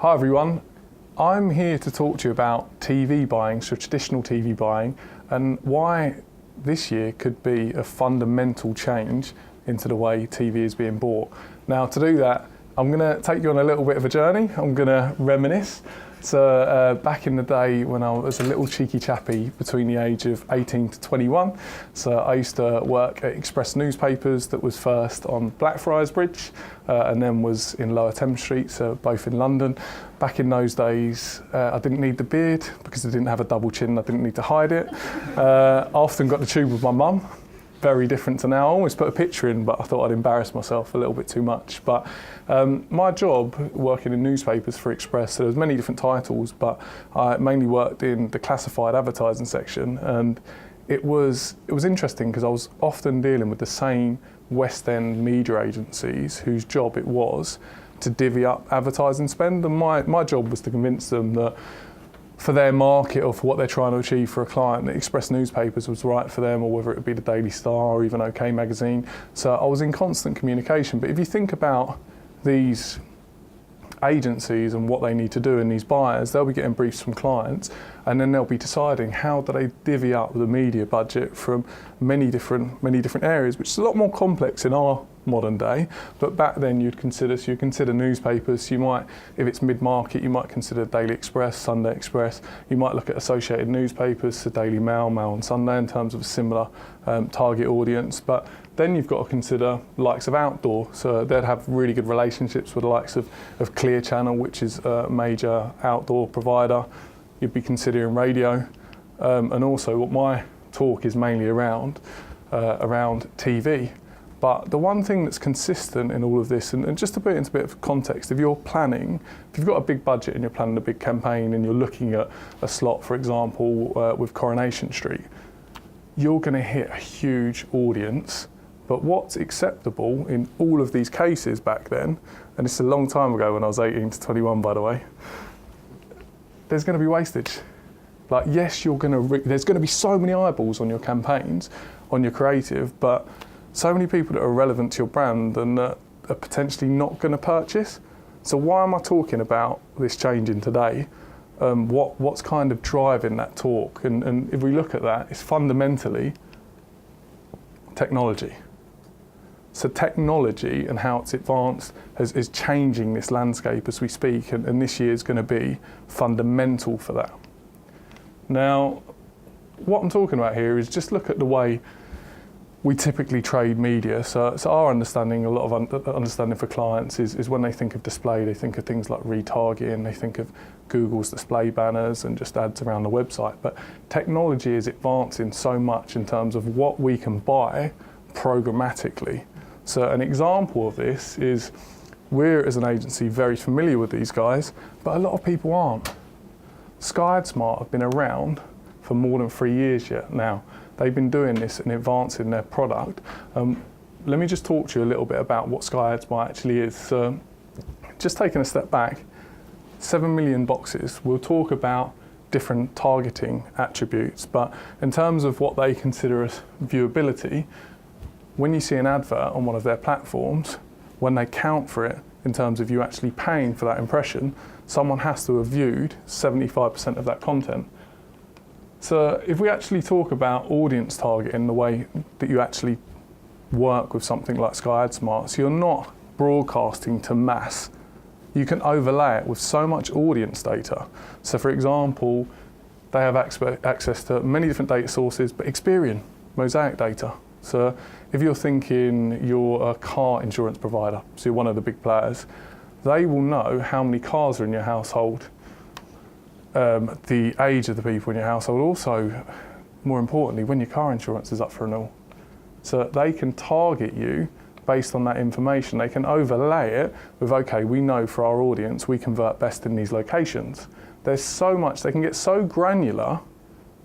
Hi everyone, I'm here to talk to you about TV buying, so traditional TV buying, and why this year could be a fundamental change into the way TV is being bought. Now to do that, I'm going to take you on a little bit of a journey. I'm going to reminisce. So back in the day when I was a little cheeky chappy between the age of 18 to 21, so I used to work at Express Newspapers that was first on Blackfriars Bridge and then was in Lower Thames Street, so both in London. Back in those days, I didn't need the beard because I didn't have a double chin, I didn't need to hide it. I often got the tube with my mum. Very different to now. I always put a picture in, but I thought I'd embarrass myself a little bit too much. But my job, working in newspapers for Express, so there was many different titles, but I mainly worked in the classified advertising section, and it was interesting because I was often dealing with the same West End media agencies whose job it was to divvy up advertising spend, and my job was to convince them that for their market or for what they're trying to achieve for a client, the Express Newspapers was right for them, or whether it would be the Daily Star or even OK Magazine. So I was in constant communication. But if you think about these agencies and what they need to do, and these buyers, they'll be getting briefs from clients, and then they'll be deciding how do they divvy up the media budget from many different areas, which is a lot more complex in our modern day. But back then you'd consider newspapers. You might, if it's mid-market, you might consider Daily Express, Sunday Express. You might look at associated newspapers, so Daily Mail, Mail on Sunday, in terms of a similar target audience. But then you've got to consider the likes of outdoor, so they'd have really good relationships with the likes of Clear Channel, which is a major outdoor provider. You'd be considering radio, and also what my talk is mainly around TV. But the one thing that's consistent in all of this, and just to put it into a bit of context, if you've got a big budget and you're planning a big campaign and you're looking at a slot, for example, with Coronation Street, you're going to hit a huge audience. But what's acceptable in all of these cases back then, and it's a long time ago when I was 18 to 21, by the way, there's going to be wastage. Like, yes, there's going to be so many eyeballs on your campaigns, on your creative, but so many people that are relevant to your brand and that are potentially not going to purchase. So why am I talking about this changing today? What's kind of driving that talk? And if we look at that, it's fundamentally technology. So technology and how it's advanced is changing this landscape as we speak, and this year is going to be fundamental for that. Now, what I'm talking about here is just look at the way we typically trade media. So our understanding, a lot of understanding for clients is when they think of display, they think of things like retargeting, they think of Google's display banners and just ads around the website. But technology is advancing so much in terms of what we can buy programmatically. So an example of this is we're, as an agency, very familiar with these guys, but a lot of people aren't. Sky AdSmart have been around for more than 3 years yet now. They've been doing this and advancing their product. Let me just talk to you a little bit about what Sky AdSmart actually is. So, just taking a step back, 7 million boxes. We'll talk about different targeting attributes, but in terms of what they consider as viewability, when you see an advert on one of their platforms, when they count for it in terms of you actually paying for that impression, someone has to have viewed 75% of that content. So if we actually talk about audience targeting, the way that you actually work with something like Sky AdSmart, so you're not broadcasting to mass. You can overlay it with so much audience data. So for example, they have access to many different data sources, but Experian, Mosaic data. So if you're thinking you're a car insurance provider, so you're one of the big players, they will know how many cars are in your household, the age of the people in your household, also, more importantly, when your car insurance is up for renewal. So they can target you based on that information. They can overlay it with, okay, we know for our audience, we convert best in these locations. There's so much, they can get so granular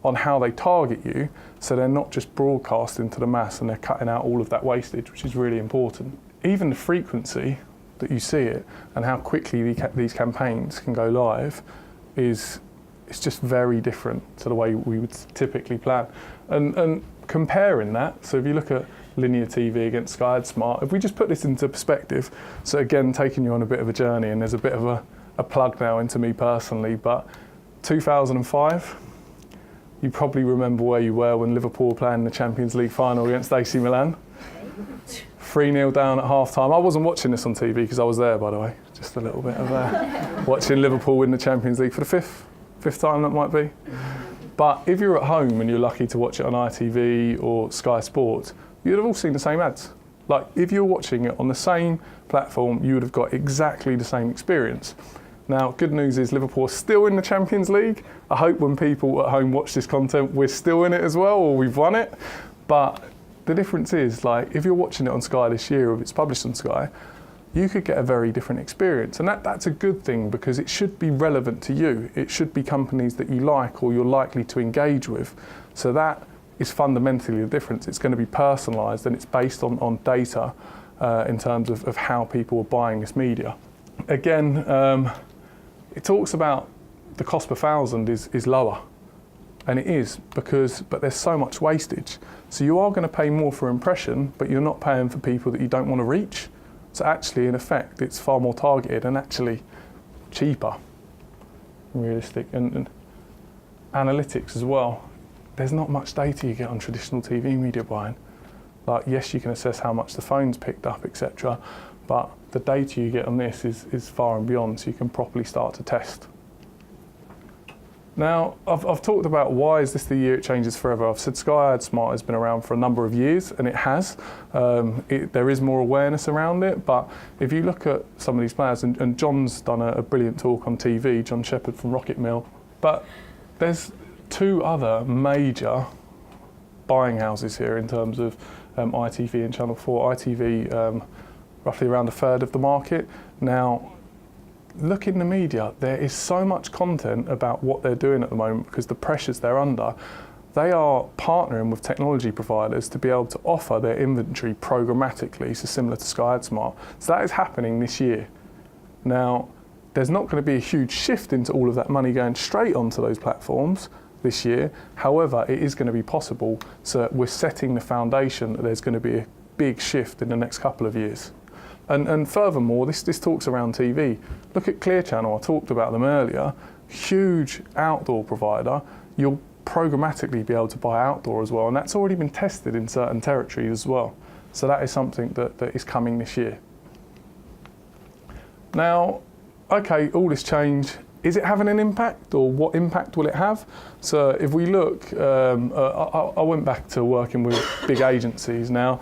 on how they target you, so they're not just broadcasting to the mass and they're cutting out all of that wastage, which is really important. Even the frequency that you see it and how quickly these campaigns can go live it's just very different to the way we would typically plan. And comparing that, so if you look at linear TV against Sky AdSmart, if we just put this into perspective, so again, taking you on a bit of a journey, and there's a bit of a plug now into me personally, but 2005, you probably remember where you were when Liverpool were playing the Champions League final against AC Milan. 3-0 down at half-time. I wasn't watching this on TV because I was there, by the way. Just a little bit of watching Liverpool win the Champions League for the fifth time that might be. But if you're at home and you're lucky to watch it on ITV or Sky Sports, you'd have all seen the same ads. Like, if you're watching it on the same platform, you would have got exactly the same experience. Now, good news is Liverpool are still in the Champions League. I hope when people at home watch this content, we're still in it as well, or we've won it. But the difference is, like, if you're watching it on Sky this year, or if it's published on Sky, you could get a very different experience. And that's a good thing, because it should be relevant to you. It should be companies that you like or you're likely to engage with. So that is fundamentally the difference. It's going to be personalised, and it's based on data in terms of how people are buying this media. Again, it talks about the cost per thousand is lower, and it is but there's so much wastage. So you are going to pay more for impression, but you're not paying for people that you don't want to reach. So actually, in effect, it's far more targeted and actually cheaper, realistic, and analytics as well. There's not much data you get on traditional TV media buying. Like, yes, you can assess how much the phone's picked up, etc., but the data you get on this is far and beyond, so you can properly start to test. Now, I've talked about why is this the year it changes forever. I've said Sky AdSmart has been around for a number of years, and it has. There is more awareness around it, but if you look at some of these players, and John's done a brilliant talk on TV, John Shepherd from RocketMill, but there's two other major buying houses here in terms of ITV and Channel 4. ITV, roughly around a third of the market. Now, look in the media, there is so much content about what they're doing at the moment because the pressures they're under. They are partnering with technology providers to be able to offer their inventory programmatically, so similar to Sky AdSmart. So that is happening this year. Now, there's not going to be a huge shift into all of that money going straight onto those platforms this year. However, it is going to be possible. So we're setting the foundation that there's going to be a big shift in the next couple of years. And furthermore, this talks around TV. Look at Clear Channel, I talked about them earlier. Huge outdoor provider. You'll programmatically be able to buy outdoor as well, and that's already been tested in certain territories as well. So that is something that is coming this year. Now, okay, all this change, is it having an impact, or what impact will it have? So if we look, I went back to working with big agencies. Now,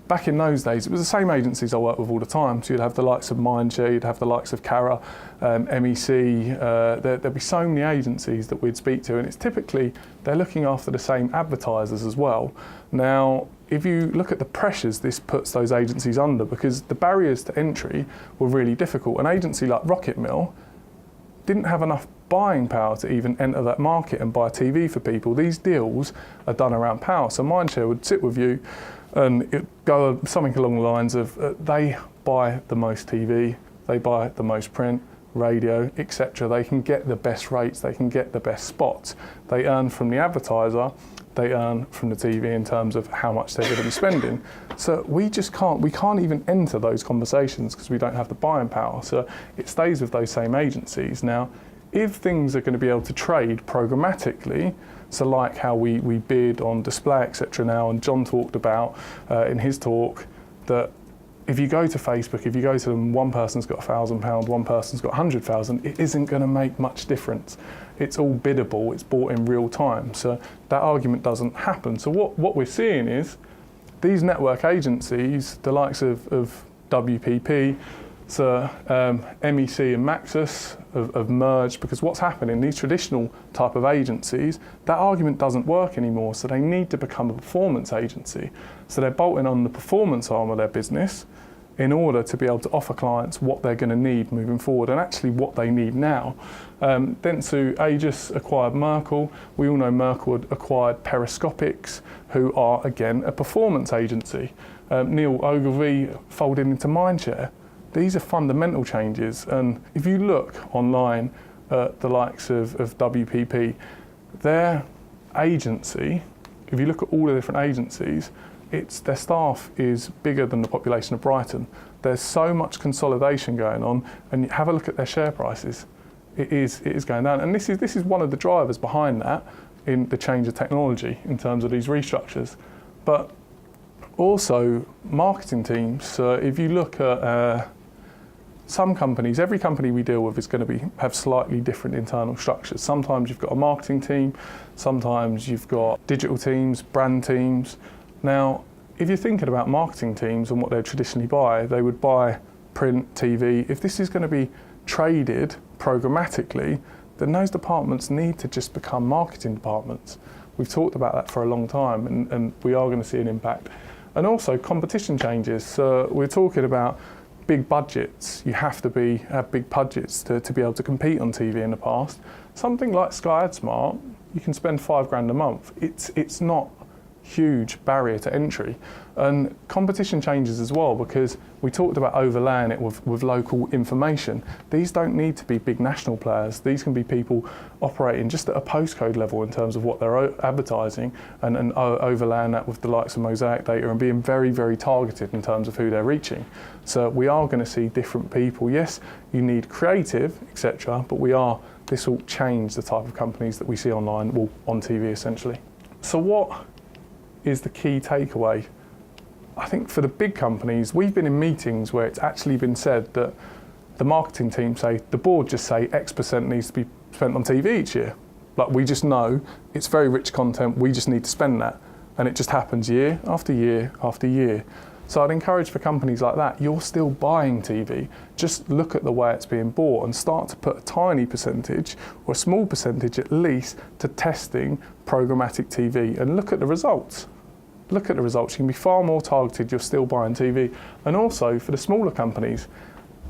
back in those days, it was the same agencies I worked with all the time. So you'd have the likes of Mindshare, you'd have the likes of Cara, MEC. There'd be so many agencies that we'd speak to, and it's typically they're looking after the same advertisers as well. Now, if you look at the pressures this puts those agencies under, because the barriers to entry were really difficult. An agency like RocketMill didn't have enough buying power to even enter that market and buy TV for people. These deals are done around power. So Mindshare would sit with you and it'd go something along the lines of they buy the most TV, they buy the most print, radio, etc. They can get the best rates, they can get the best spots. They earn from the advertiser, they earn from the TV in terms of how much they're going to be spending. So we can't even enter those conversations because we don't have the buying power. So it stays with those same agencies. Now, if things are going to be able to trade programmatically, so like how we bid on display, etc. now, and John talked about in his talk that if you go to Facebook, if you go to them, one person's got £1,000, one person's got 100,000, it isn't going to make much difference. It's all biddable, it's bought in real time. So that argument doesn't happen. So what we're seeing is these network agencies, the likes of WPP, so MEC and Maxus have merged, because what's happening, these traditional type of agencies, that argument doesn't work anymore, so they need to become a performance agency. So they're bolting on the performance arm of their business in order to be able to offer clients what they're going to need moving forward, and actually what they need now. Dentsu Aegis acquired Merkle. We all know Merkle had acquired Periscopics, who are, again, a performance agency. Neil Ogilvy folded into Mindshare. These are fundamental changes, and if you look online at the likes of WPP, their agency, if you look at all the different agencies, their staff is bigger than the population of Brighton. There's so much consolidation going on, and have a look at their share prices. It is going down, and this is one of the drivers behind that in the change of technology in terms of these restructures. But also marketing teams. So if you look at some companies, every company we deal with is going to have slightly different internal structures. Sometimes you've got a marketing team, sometimes you've got digital teams, brand teams. Now, if you're thinking about marketing teams and what they'd traditionally buy, they would buy print, TV. If this is going to be traded programmatically, then those departments need to just become marketing departments. We've talked about that for a long time, and we are going to see an impact. And also competition changes. So we're talking about big budgets. You have to have big budgets to be able to compete on TV in the past. Something like Sky AdSmart, you can spend £5 a month. It's not huge barrier to entry. And competition changes as well, because we talked about overlaying it with local information. These don't need to be big national players. These can be people operating just at a postcode level in terms of what they're advertising, and overlaying that with the likes of Mosaic data and being very, very targeted in terms of who they're reaching. So we are going to see different people. Yes, you need creative, etc., but this will change the type of companies that we see online, well, on TV essentially. So what is the key takeaway? I think for the big companies, we've been in meetings where it's actually been said that the marketing team the board just say X% needs to be spent on TV each year. Like, we just know it's very rich content, we just need to spend that. And it just happens year after year after year. So I'd encourage for companies like that, you're still buying TV, just look at the way it's being bought and start to put a tiny percentage, or a small percentage at least, to testing programmatic TV, and look at the results. Look at the results. You can be far more targeted, you're still buying TV. And also for the smaller companies,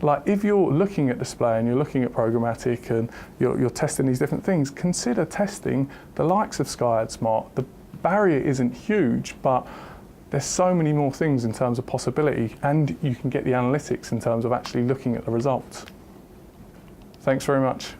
like if you're looking at display and you're looking at programmatic and you're testing these different things, consider testing the likes of Sky AdSmart. The barrier isn't huge, but there's so many more things in terms of possibility, and you can get the analytics in terms of actually looking at the results. Thanks very much.